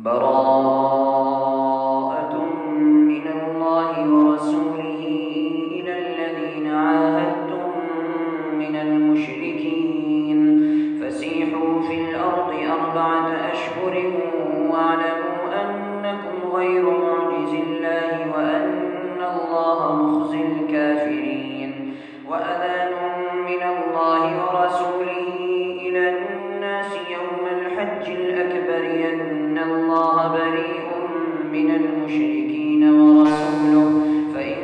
براءة من الله ورسوله إلى الذين عاهدتم من المشركين فسيحوا في الأرض 4 أشهر واعلموا أنكم غير معجز الله وأن الله مخزي الكافرين. وأذان من الله ورسوله إلى الناس يوم الحج الأكبر أن الله بريء من المشركين ورسوله فإن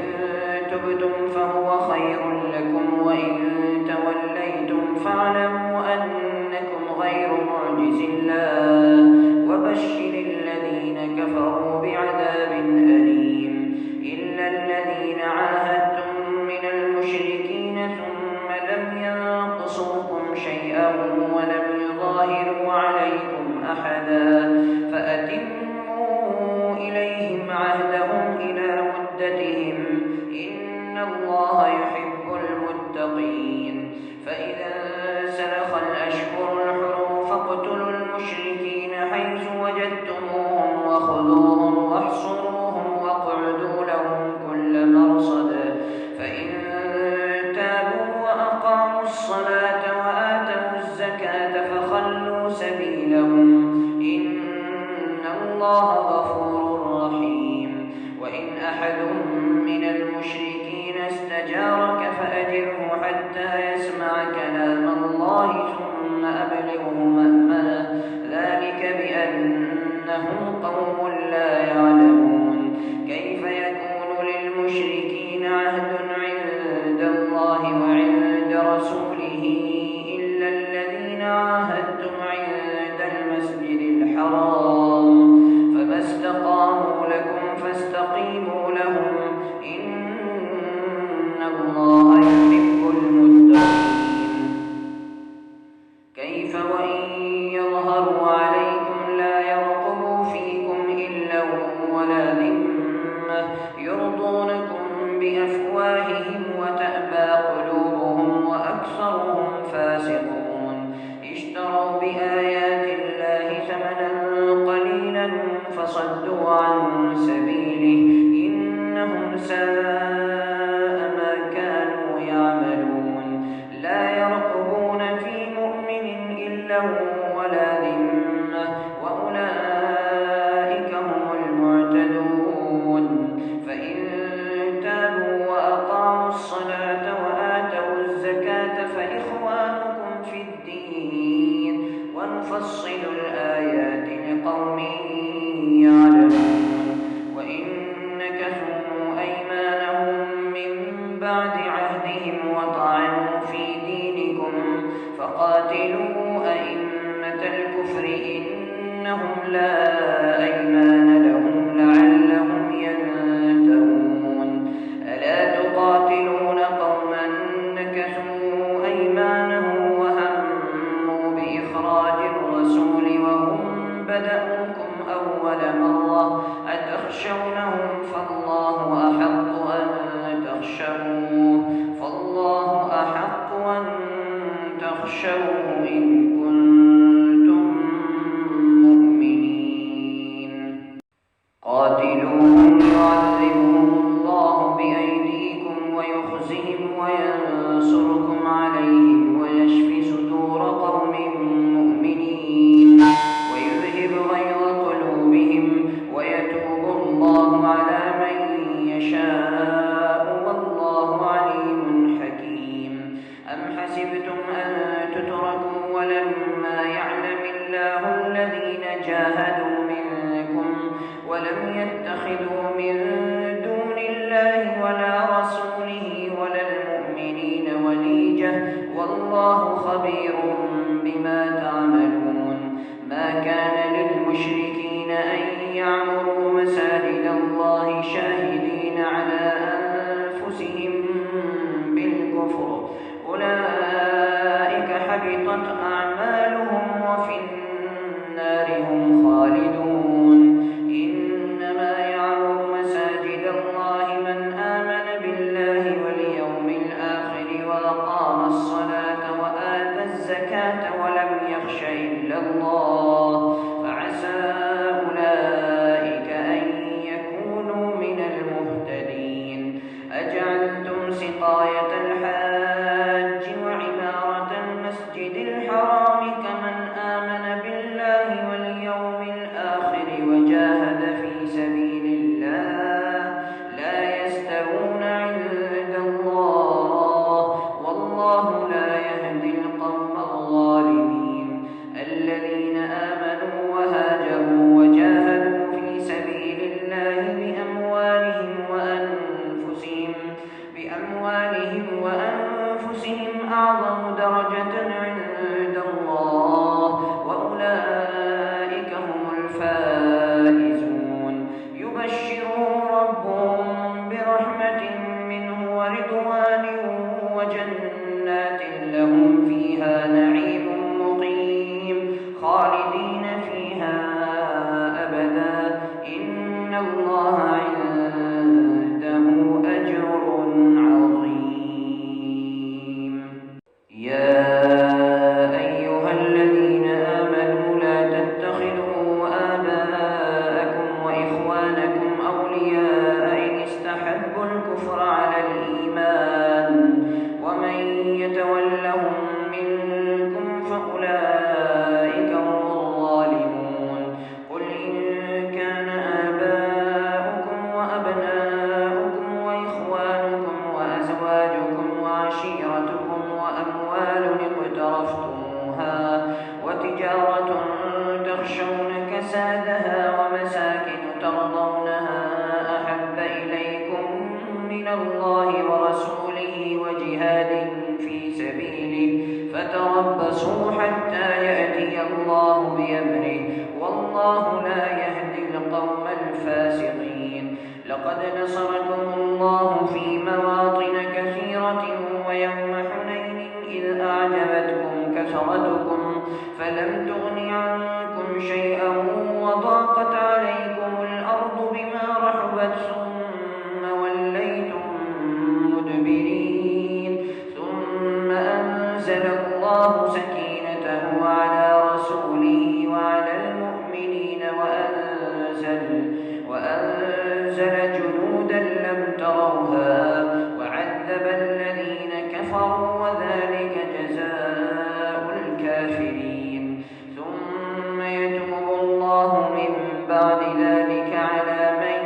تبتم فهو خير لكم وإن توليتم فاعلموا أنكم غير معجز الله وبشر الذين كفروا بعذاب أليم. إلا الذين عاهدتم من المشركين ثم لم ينقصوكم شيئا ولم يظاهروا عليكم أحدا فأتموا إليهم عهدهم إلى مدتهم إن الله يحب المتقين. فإذا سلخ الأشهر الحرم فاقتلوا المشركين حيث وجدتموهم وخذوهم واحصروهم واقعدوا لهم كل مرصد فإن تابوا وأقاموا الصلاة وآتوا الزكاة فخلوا سبيلهم إن الله غفور رحيم. وإن أحد من المشركين استجارك فأجره حتى يسمع كلام الله ثم أبلغه مأمنه ذلك بأنهم قوم لا يعلمون. كيف يكون للمشركين عهد عند الله وعند رسوله إلا الذين عاهدتم عند المسجد الحرام فما استقاموا لكم فاستقيموا لهم إن الله يحب المتقين. كيف وإن يظهروا عليكم لا يرقبوا فيكم إلا ولا ذمة يرضونكم بأفواههم وتأبى قلوبهم وأكثرهم فاسقون. اشتروا بآيات الله ثمنا قليلا فصدوا عن سبيله إنهم ساء ما كانوا يعملون. لا يرقبون في مؤمن إلا ولا ذمة وأولئك هم المعتدون. فإن تابوا وأقاموا الصلاة وآتوا الزكاة فإخوانكم في الدين ونفصل الآيات لقوم يعلمون. وإن نكثوا أيمانهم من بعد عهدهم وطعنوا في دينكم فقاتلوا أئمة الكفر إنهم لا أيمان لهم لعلهم ينتهون. ألا تقاتلون قوما نكثوا أيمانهم وهموا بإخراج الرسول وهم بدأوكم أول مرة أتخشونهم فالله أحق أن تخشوه إن كنتم مؤمنين. قاتلوهم يعذبهم الله بأيديكم ويخزهم وينصركم عليهم ويشف صدور قوم مؤمنين ويذهب غيظ قلوبهم ويتوب الله على من يشاء والله عليم حكيم. أم حسبتم أن تتركوا ولما يعلم الله الذين جاهدوا منكم ولم يتخذوا من دون الله ولا رسوله ولا المؤمنين وليجة والله خبير بما تعملون. ما كان للمشركين أن يعمروا مساجد الله شاهدين على أنفسهم بالكفر أولئك حبطت أعمالهم وفي النار هم خالدون. إنما يعمر لها ومساكن ترضونها أحب إليكم من الله ورسوله وجهاد في سبيله فتربصوا حتى يأتي الله بأمره والله لا يهدي القوم الفاسقين. لقد نصركم الله في مواطن كثيرة ويوم حنين إذ أعجبتكم كثرتكم فلم تغن عنكم شيئا وضاقت عليكم الأرض بما رحبت ثم وليتم مدبرين ثم أنزل الله سكينته على رسوله وعلى المؤمنين وأنزل جنودا لم تروها وعذب الذين كفروا وذلك جزاء الكافرين. ثم يتوب الله من بعد ذلك على من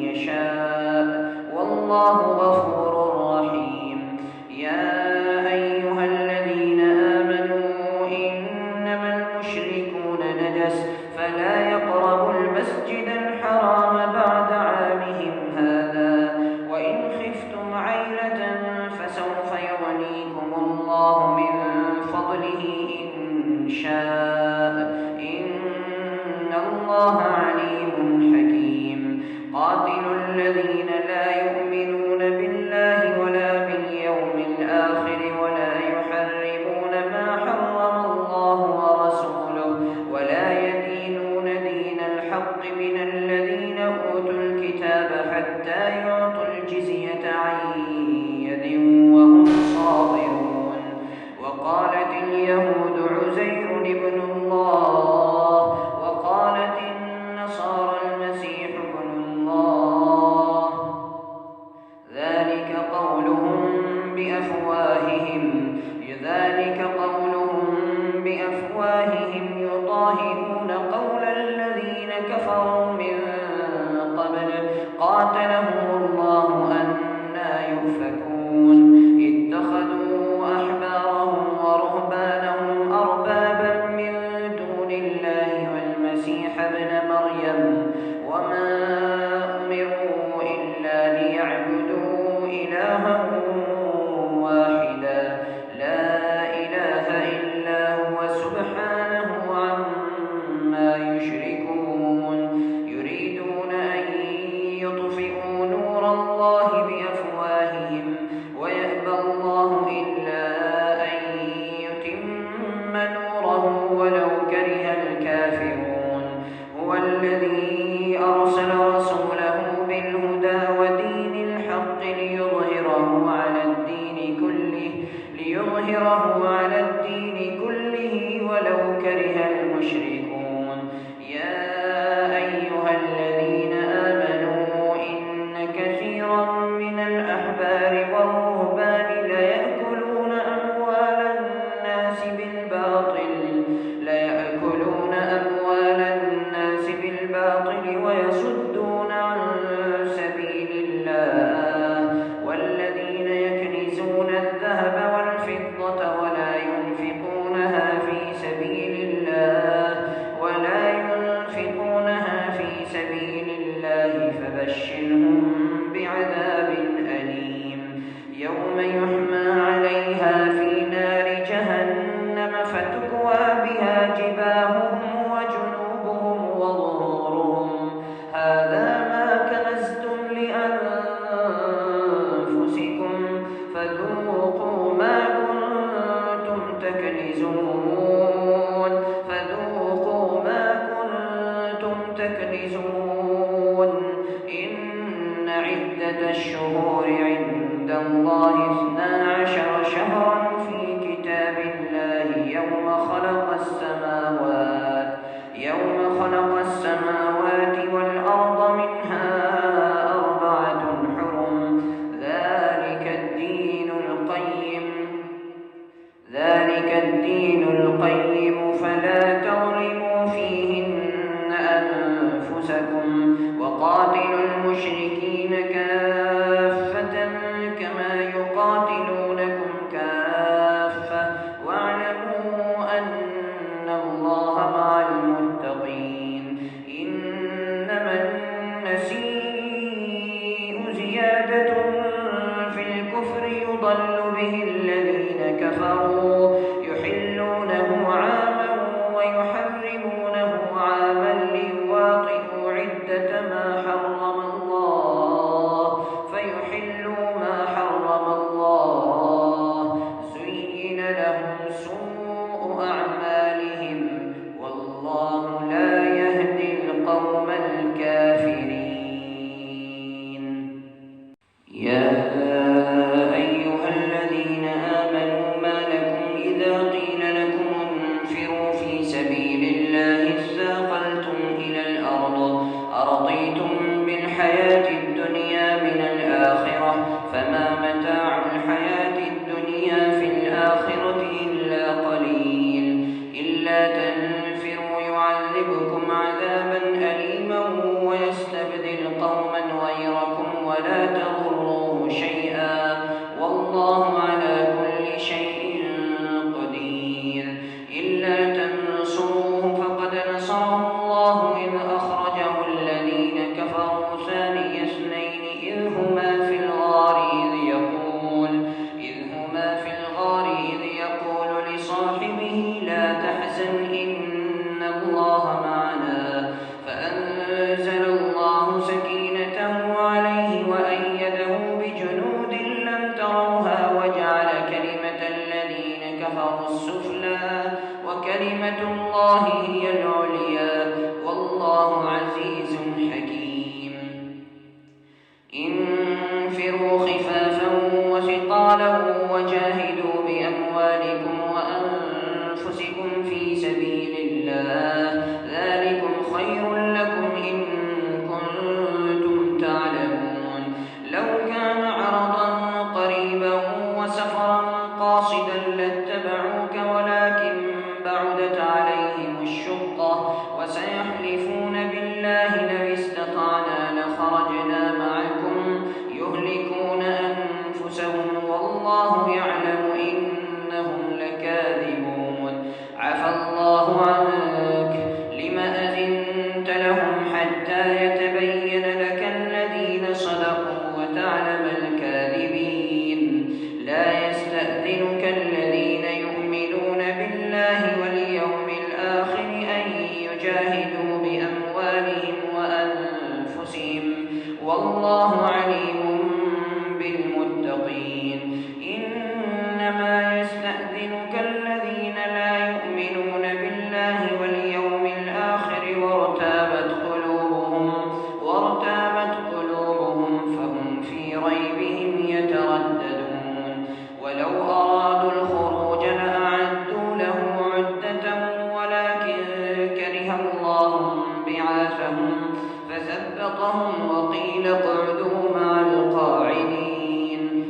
يشاء والله غفور رحيم. يا أيها الذين آمنوا إنما المشركون نجس فلا يقربوا المسجد الحرام بعد عامهم هذا وإن خفتم عيلة فسوف يغنيكم الله من فضله إن شاء إن الله عليم حكيم. قاتلوا الذين لا يؤمنون بالله ولا باليوم الآخر ولا يحرمون ما حرم الله ورسوله ولا يدينون دين الحق من الذين أوتوا الكتاب حتى يعطوا الجزية عن يد وهم صاغرون. وقالت اليهود عزير ابن الله وقالت النصارى المسيح ابن الله ذلك قولهم يضاهئون قول الذين كفروا من قبل قاتلهم الله أنى يؤفكون. اتخذوا أحبارهم ورهبانهم أربابا من دون الله والمسيح ابن مريم وما أمروا إلا ليعبدوا إلها واحدا لا إله إلا هو سبحانه عما يشركون. يريدون أن يطفئوا نور الله بأفواههم ويأبى الله إلا أن يتم نوره ولو كره الكافرون. هو الذي أرسل رسوله بالهدى ودين الحق ليظهره على الدين كله ولو كره المشركون. يا أيها الذين آمنوا إن كثيرا من الأحبار والرهبان ليأكلون أموال الناس بالباطل ويصدون عن سبيل الله. والذين يكنزون الذهب والفضة ولا ينفقونها في سبيل الله فبشرهم بعذاب أليم. يوم يحمى عليها في نار جهنم فتكوى بها جباههم وجنوبهم وظهورهم هذا ما كنزتم لأنفسكم فذوقوا ما كنتم تكنزون. إن عدة الشهور عند الله 12 شهرا في كتاب الله يوم خلق السماوات والأرض منها 4 حرم ذلك الدين القيم فلا تظلموا فيهن أنفسكم وقاتلوا المشركين كافة كما يقاتلونكم كافة واعلموا أن الله مع المتقين. إن أرضيتم بالحياة الدنيا من الآخرة فما متاع الحياة الدنيا في الآخرة إلا قليل إلا تنفروا يعذبكم عذابا أليما ويستبدل قوما غيركم ولا تضروه شيئا والله على كل شيء قدير إلا تنصروه فقد نصره الله إذ أخرجه الذين كفروا ثاني اثنين إذ هما في الغار إذ يقول لصاحبه لا تحزن إن الله معنا فأنزل الله سكينته عليه وأيده بجنود لم تروها وجعل كلمة الذين كفروا السفلى وكلمة الله هي العليا والله عزيز حكيم انفروا خفافا وثقالا وجاهدوا بأموالكم وأنفسكم في سبيل الله ذلكم خير لكم إن كنتم تعلمون لو كان عرضا قريبا وسفرا قاصدا لاتبعوك ولكن بعدت عليهم الشقة وسيحلفون بالله لو استطعنا لخرجنا معكم يهلكون أنفسهم والله يعلم إنهم لكاذبون عفى الله عنك لم أذنت لهم حتى يتبين لك الذين صدقوا وتعلم الكاذبين لا يستأذنك الذين يؤمنون بالله واليوم الآخر أن يجاهدوا بأموالهم وأنفسهم والله عليم بالمتقين إنما يستأذنك الذين لا يؤمنون بالله واليوم الآخر وارتابت قلوبهم فهم في ريبهم يترددون ولو أرادوا الخروج لأعدوا له عدة ولكن كره الله بعاثهم فثبطهم وقيل اقعدوا مع القاعدين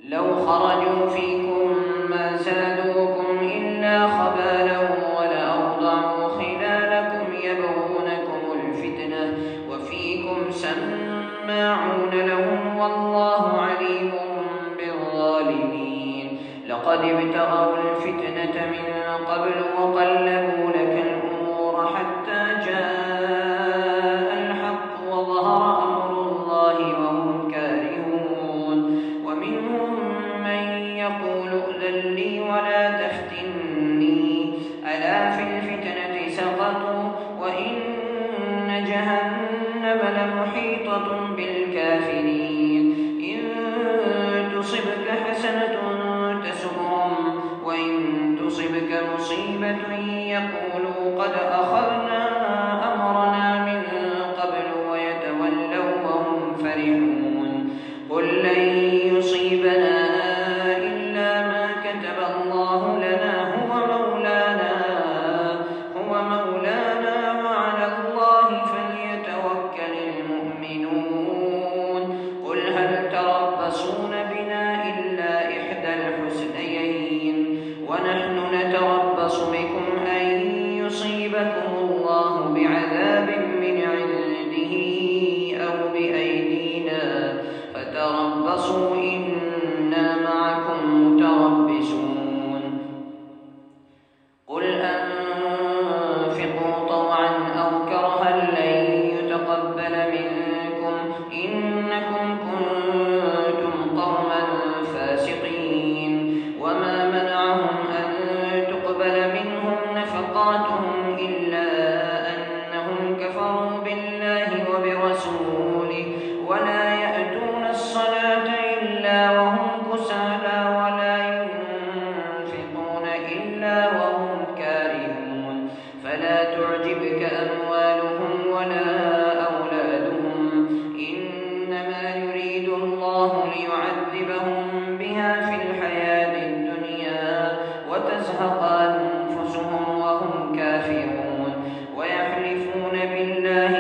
لو خرجوا فيكم ما زادوكم إلا خبالا ولأوضعوا خلالكم يبغونكم الفتنة وفيكم سماعون لهم والله عليم بالظالمين لقد ابتغوا الفتنة من قبل وقلبوا لك الأمور حتى جاء الحق وظهر أمر الله وهم كارهون ومنهم من يقول ائذن لي ولا تفتني ألا في الفتنة سقطوا وإن جهنم لمحيطة بالكافرين إن تصبك حسنة تسؤهم وإن تصبك مصيبة يقولوا قد أخذنا أمرنا من قبل ويتولوا وهم فرحون قل لن يصيبنا إلا ما كتب الله لنا هو مولانا وعلى الله فليتوكل المؤمنون قل هل تربصون بنا إلا إحدى الحسنيين ونحن نتربص بكم أن يصيبكم الله بعذاب من عنده أو بأيدينا فتربصوا إنا معكم متربصون قل أنفقوا طوعا أو كرها لن يتقبل منكم إنكم كنتم قوما فاسقين وما منعهم أن تقبل منهم نفقاتهم إلا أنهم كفروا بالله وبرسوله ولا يأتون الصلاة إلا وهم كسالى ولا ينفقون إلا وهم كارهون فلا تعجبك أموالهم ولا أولادهم إنما يريد الله ليعذبهم بها في الحياة الدنيا وتزهق أنفسهم وهم كافرون ويحلفون بالله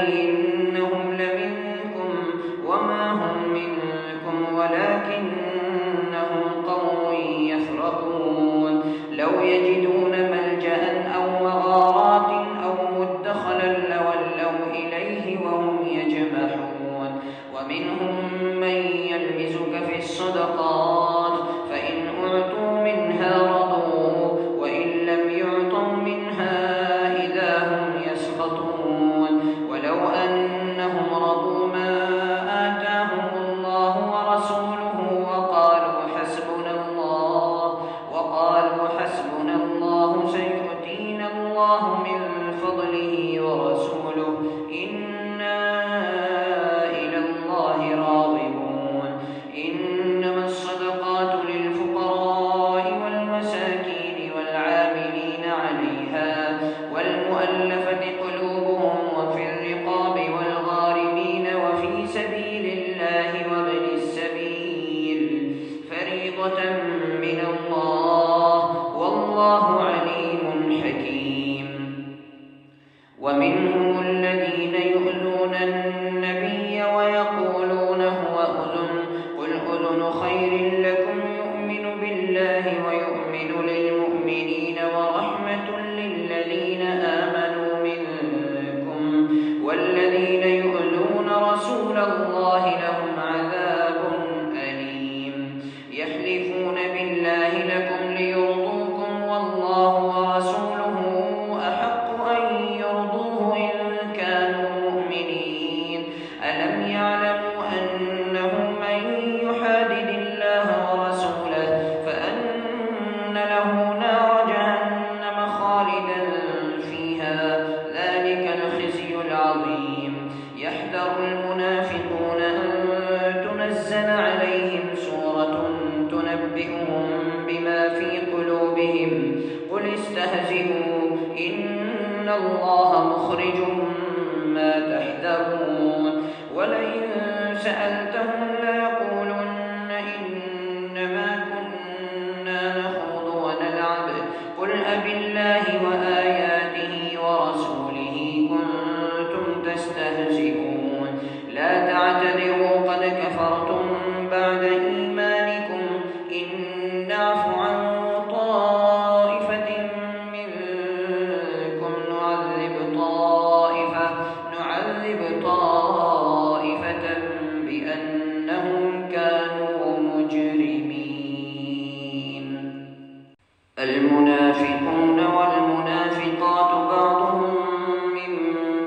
والذين يؤذون رسول الله لهم عذاب أليم. يحلفون بالله لكم ليرضوكم والله ورسوله أحق أن يرضوه إن كانوا مؤمنين. ألم يعلموا أنه من يحادد الله ورسوله فأن له نار جهنم خالدا فيها، ذلك الخزي العظيم. يحذر المنافقون أن تنزل عليهم سورة تنبئهم بما في قلوبهم قل استهزئوا إن الله مخرج ما تحذرون. ولئن سألتهم ليقولن إنما كنا نخوض ونلعب قل أبالله وآياته ورسوله كنتم تستهزئون. لا تعتذروا قد كفرتم بعد إيمانكم إن نعف عن طائفة منكم نعذب طائفة بأنهم كانوا مجرمين. المنافقون والمنافقات بعضهم من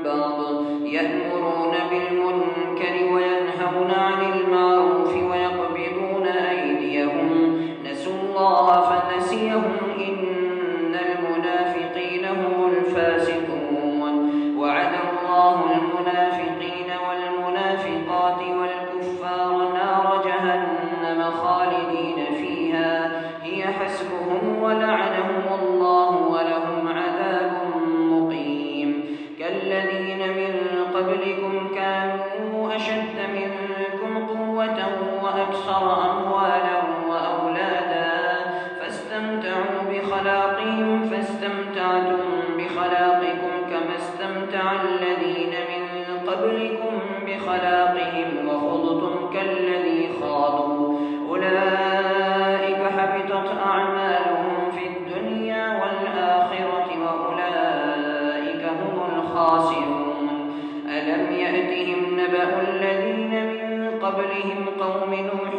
بعض يأمرون بالمنكر وينهون عن المعروف ويقبضون أيديهم نسوا الله فنسيهم إن المنافقين هم الفاسقون. وعد الله المنافقين والمنافقات والكفار نار جهنم خالدين فيها هي حسبهم ولعنهم الله ولهم عذاب مقيم. كالذين من قبلكم كانوا أشد منكم قوة وأكثر أموالا وأولادا فاستمتعوا بخلاقهم فاستمتعتم بخلاقكم كما استمتع الذين من قبلكم بخلاقهم وخضتم كالذي خاضوا أولئك حبطت أعمالهم في الدنيا والآخرة وأولئك هم الخاسرون. ألم يأتهم نبأ الذين من قبلهم قوم نوح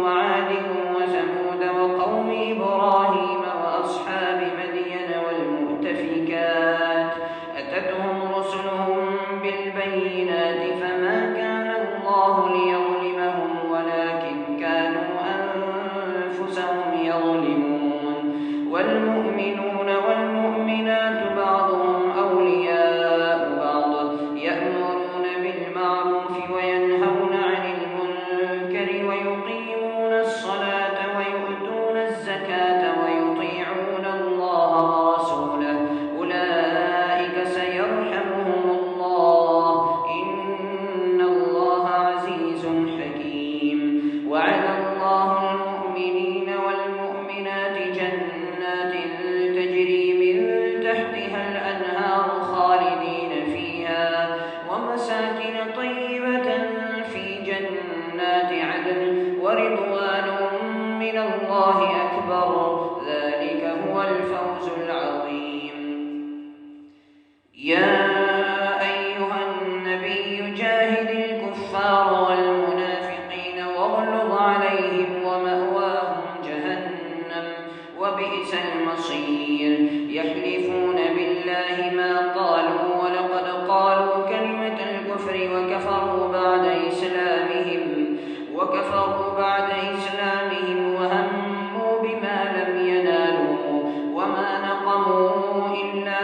وعاد وثمود وقوم إبراهيم وأصحاب مدين والمؤتفكات أتتهم رسلهم بالبينات فما كان الله ليظلمهم ولكن كانوا أنفسهم يظلمون. والمؤمنون والمؤمنات بعضهم أولياء بعض يأمرون بالمعروف وينهون عن المنكر ويقيمون الصلاة ويؤتون الزكاة ويطيعون الله ورسوله أولئك سيرحمهم الله إن الله عزيز حكيم. وعد الله المؤمنين والمؤمنات جنات تجري من تحتها الأنهار خالدين فيها ومساكن طيبة في جنات عدن ورضوان من الله أكبر ذلك هو الفوز العظيم. يا أيها النبي جاهد الكفار والمنافقين واغلظ عليهم ومأواهم جهنم وبئس المصير. يحلفون بالله ما قالوا ولقد قالوا كلمة الكفر وكفروا بعد إسلامهم وهموا بما لم ينالوا وما نقموا إلا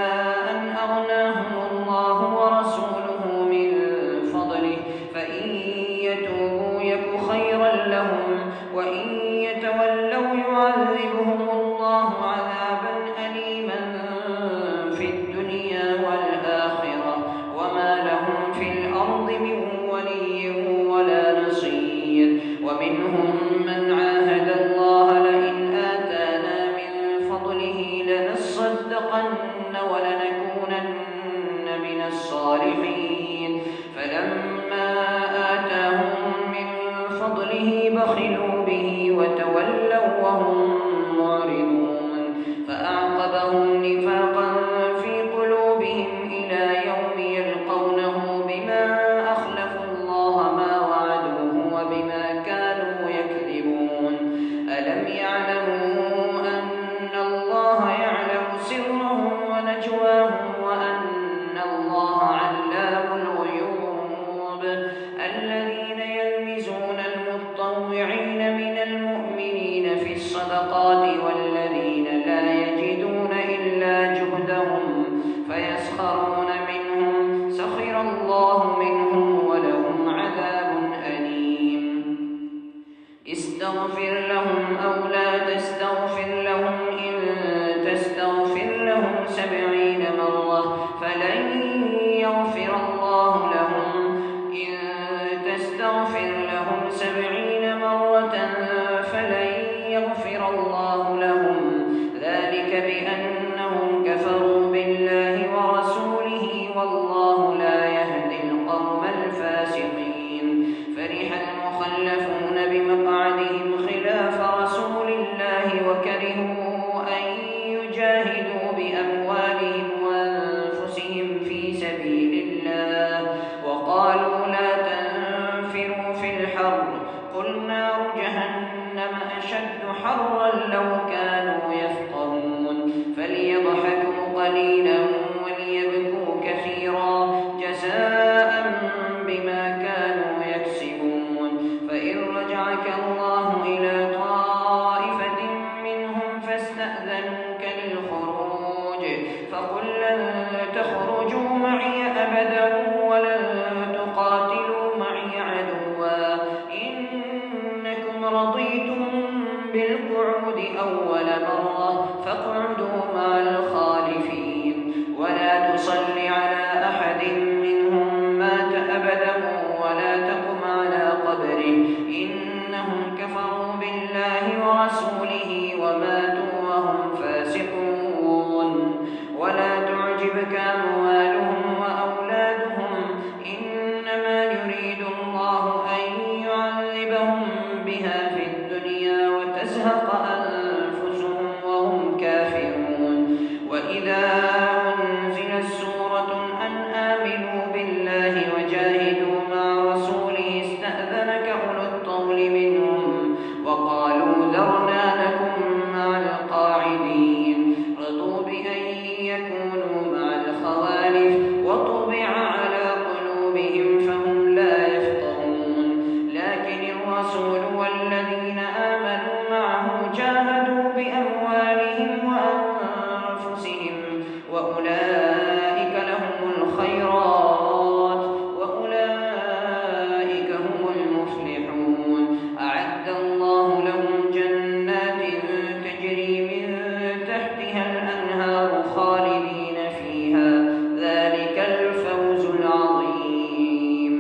أن أغناهم الله ورسوله من فضله فإن يتوبوا يك خيرا لهم وإن يتولوا يعذبهم الله عذابا أليما في الدنيا والآخرة وما لهم في الأرض من ولي ولا نصير. ومنهم من عاهد الله لئن آتانا من فضله لنصدقن ولنكونن من الصالحين فلما آتاهم من فضله بخلوا به وتولوا وهم معرضون فأعقبهم نفاقا في قلوبهم إلى يوم يلقونه الله منهم ولهم عذاب أليم. استغفر لهم أو لا تستغفر لهم إن تستغفر لهم 70 مرة فلن يغفر الله لهم إن تستغفر لهم 70 مرة فلن يغفر الله لهم ذلك بأنهم كفروا بالله ورسوله والله لا يهدي القوم الفاسقين. فرح المخلفون بمقعدهم خلاف رسول الله وكرهوا أن يجاهدوا بأموالهم وأنفسهم في سبيل الله وقالوا لا تنفروا في الحر قل نار جهنم أشد حرا لو كانوا يفقهون. فليضحكوا قليلا وليبكوا كثيرا جزاء بما كانوا يكسبون. فإن رجعك الله إلى طائفة منهم فاستأذنوك للخروج فقل لن تخرجوا معي أبدا ولن تقاتلوا معي عدوا إنكم رضيتم بالقعود أول مرة فاقعدوا مع الخالفين ولا تصل على أحد منهم مات أبدا ولا تقم على قبره إنهم كفروا بالله ورسوله وماتوا وهم فاسقون. ولا تعجبك أموالهم وأولادهم إنما يريد الله أن يعذبهم بها في الدنيا وتزهق أنفسهم وهم كافرون. وإذا أنزلت سورة أن آمنوا بالله وجاهدوا مع رسوله استأذنك أولو الطول منهم وقالوا ذرنا لكم مع القاعدين رضوا بأن يكونوا مع الخوالف وطبع على قلوبهم فهم لا يفقهون. لكن الرسول والذين آمنوا معه جاهدوا بأموالهم وأنفسهم وأولئك لهم الخيرات وأولئك هم المفلحون. أعد الله لهم جنات تجري من تحتها الأنهار خالدين فيها ذلك الفوز العظيم.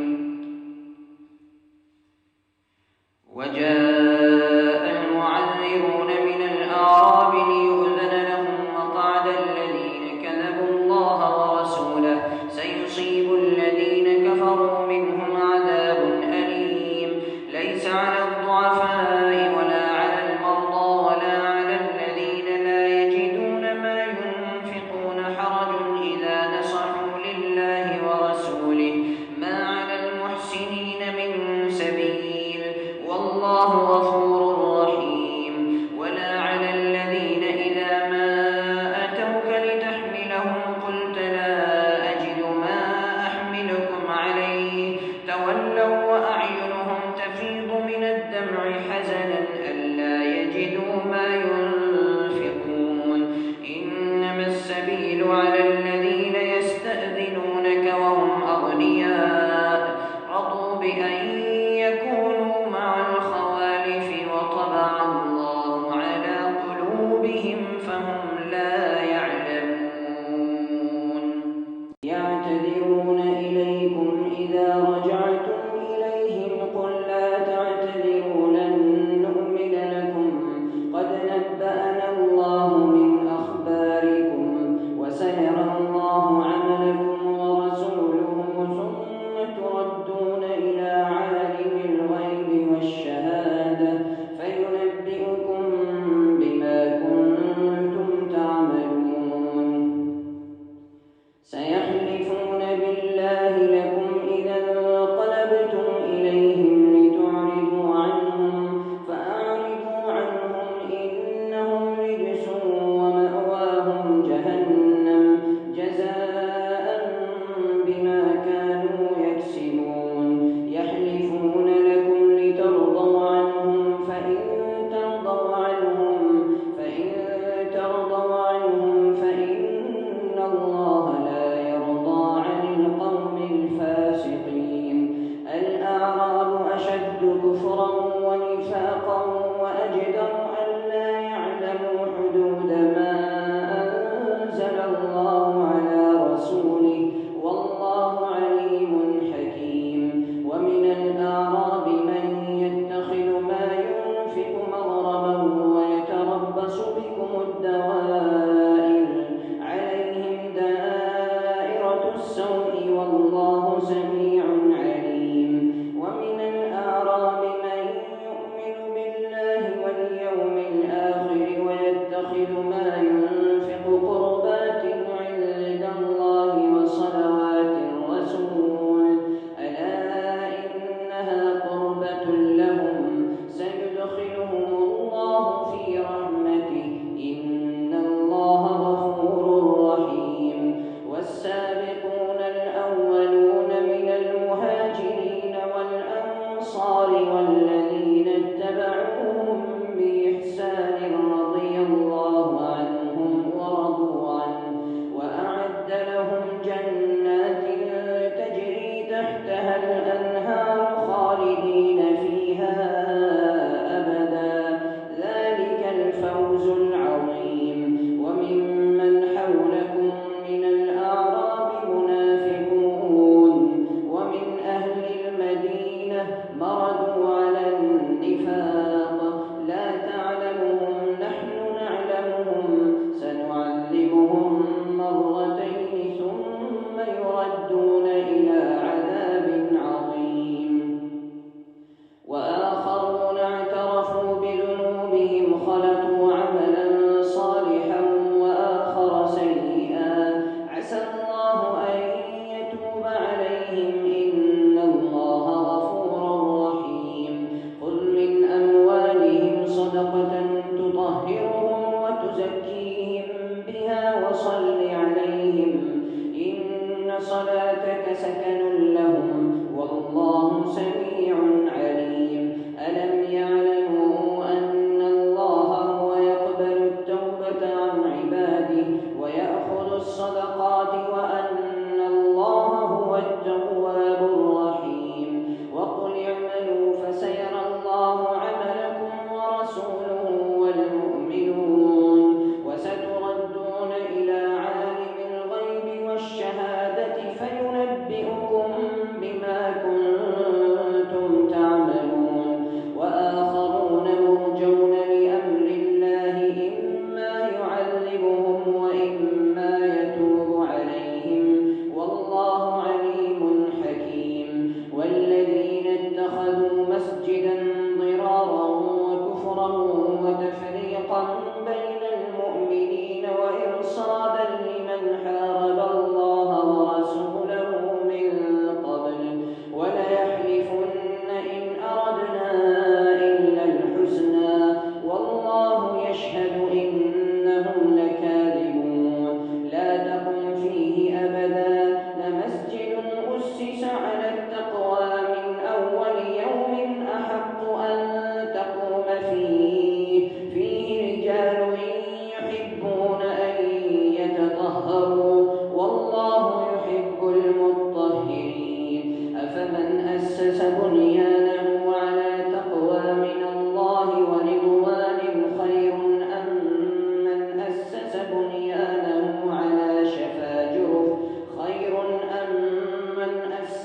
وجاء المعذرون من الأعراب ليؤذن لهم وقعد الذين كذبوا الله ورسوله سيصيب الذين كفروا منهم عذاب أليم. ليس على الضعفاء ولا على المرضى ولا على الذين لا يجدون ما ينفقون حرج إذا نصحوا لله ورسوله ما على المحسنين من سبيل والله غفور رحيم. ولا على الذين إذا ما أتوك لتحملهم قلت لا أجد ما أحملكم عليه تولوا وأعينهم تفيض من الدمع حزنا ألا يجدوا ما ينفقون. إنما السبيل على الذين يستأذنونك وهم أغنياء رضوا بأن يكونوا مع الخوالف وطبع الله على قلوبهم فهم لا يعلمون. يعتذرون إليكم إذا رجعتم إليهم قل لا تعتذروا لن نؤمن لكم قد نبأنا الله من أخباركم وسيرى الله عملكم ورسوله ثم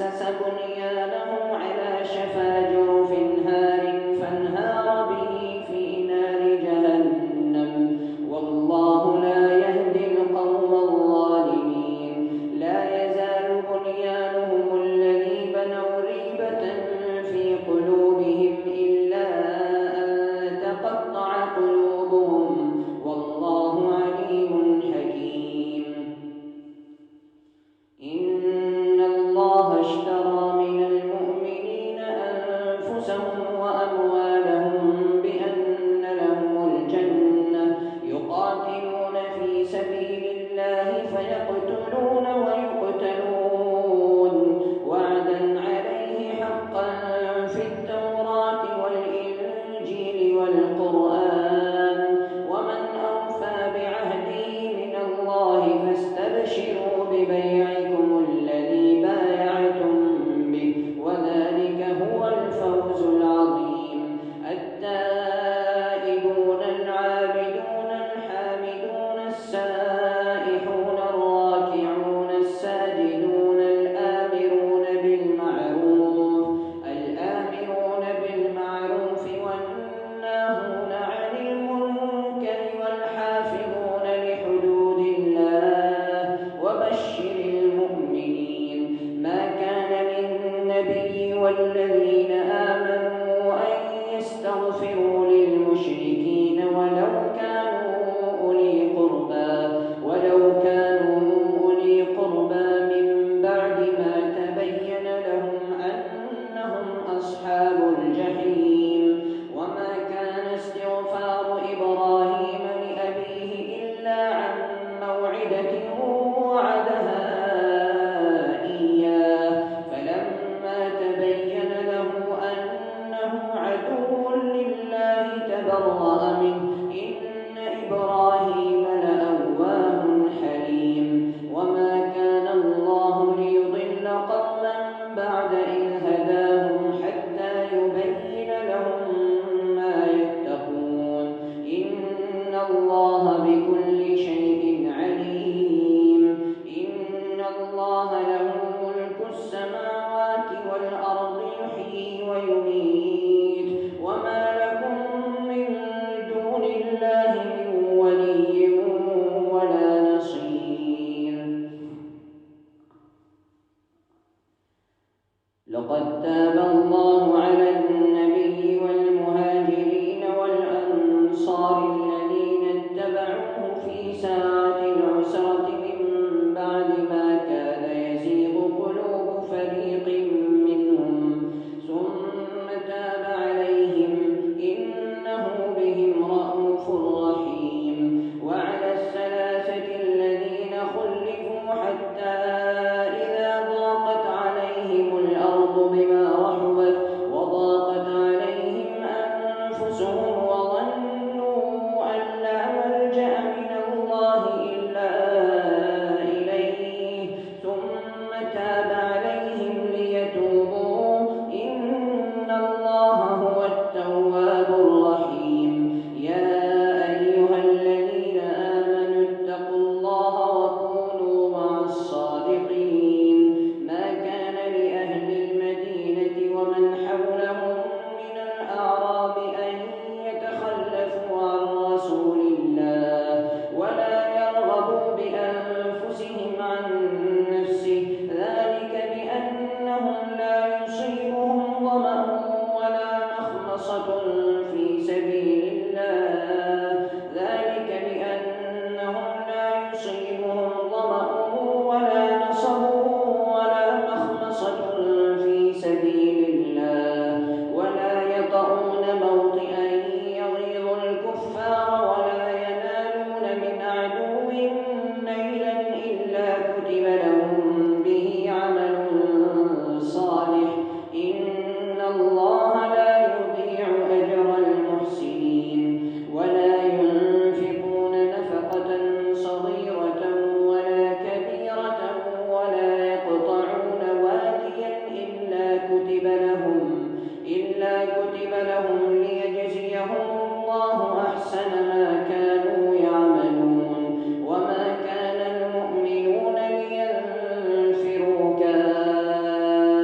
أسس بنيانه على شفا جرف هار فانهار به في نار جهنم والله لا يهدي القوم الظالمين. لا يزال بنيانهم الذي بنوا ريبة في قلوبهم إلا أن تقطع قلوبهم والله عليم حكيم. إن الله اشترى من المؤمنين أنفسهم وأموالهم بأن لهم الجنة يقاتلون في سبيل الله فيقتلون ويقتلون وعدا عليه حقا في التوراة والإنجيل والقرآن ومن أوفى بعهده من الله فاستبشروا ببيعكم الذي بايعتم به وذلك هو الفوز العظيم. التائبون العابدون الحامدون السائحون الراكعون الساجدون الآمرون بالمعروف والناهون عن المنكر والحافظون لحدود الله وبشر المؤمنين. ما كان للنبي والذين آمنوا أن يستغفروا للمشركين ولو كانوا أولي قربى من بعد ما تبين لهم أنهم أصحاب الجحيم. وما كان استغفار إبراهيم لأبيه إلا عن موعدة وعدها إياه فلما تبين له أنه عدو لله تبرأ منه إن إبراهيم لأواه حليم. وما كان الله ليضل قوما بعد إذ هداهم حتى يبين لهم ما يتقون إن الله بكل شيء عليم. إن الله له ملك السماوات والأرض يحيي ويميت وما لكم من دون الله من ولي ولا نصير. لقد تاب الله على النبي والمهاجرين والأنصار الذين اتبعوه في ساعة العسرة من بعد ما كاد يزيغ قلوب فريق منهم ثم تاب عليهم إنه بهم رءوف رحيم. وعلى الثلاثة الذين خلفوا حتى إذا ضاقت عليهم الأرض بما رحبت وضاقت عليهم أنفسهم وظنوا أن لا ملجأ من الله إلا إليه ثم تاب عليهم ليتوبوا إن الله هو التواب الرحيم. يا أيها الذين آمنوا اتقوا الله وكونوا مع الصادقين. ما كان لأهل المدينة ومن حولهم من الأعراب أن يتخلفوا عن رسول الله ولا يرغبوا بأنفسهم عن نفسه ذلك بأنهم لا يصيبهم ظمأ ولا مخمصة في سبيل الله ولا نصب ولا مخمصة في سبيل الله ولا يطعون موطئا يغيظ الكفار ولا ينالون من عدو نيلا إلا كتب لهم به عمل صالح إن الله لا يضيع أجر المحسنين. ولا ينفقون نفقة صغيرة ولا كبيرة ولا يقطعون واديا إلا كتب لهم ليجزيهم الله أحسن ما كانوا يعملون. وما كان المؤمنون لينفروا كافة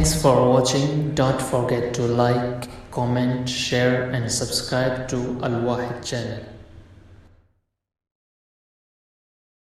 Thanks for watching. Don't forget to like, comment, share and subscribe to Al Wahid channel.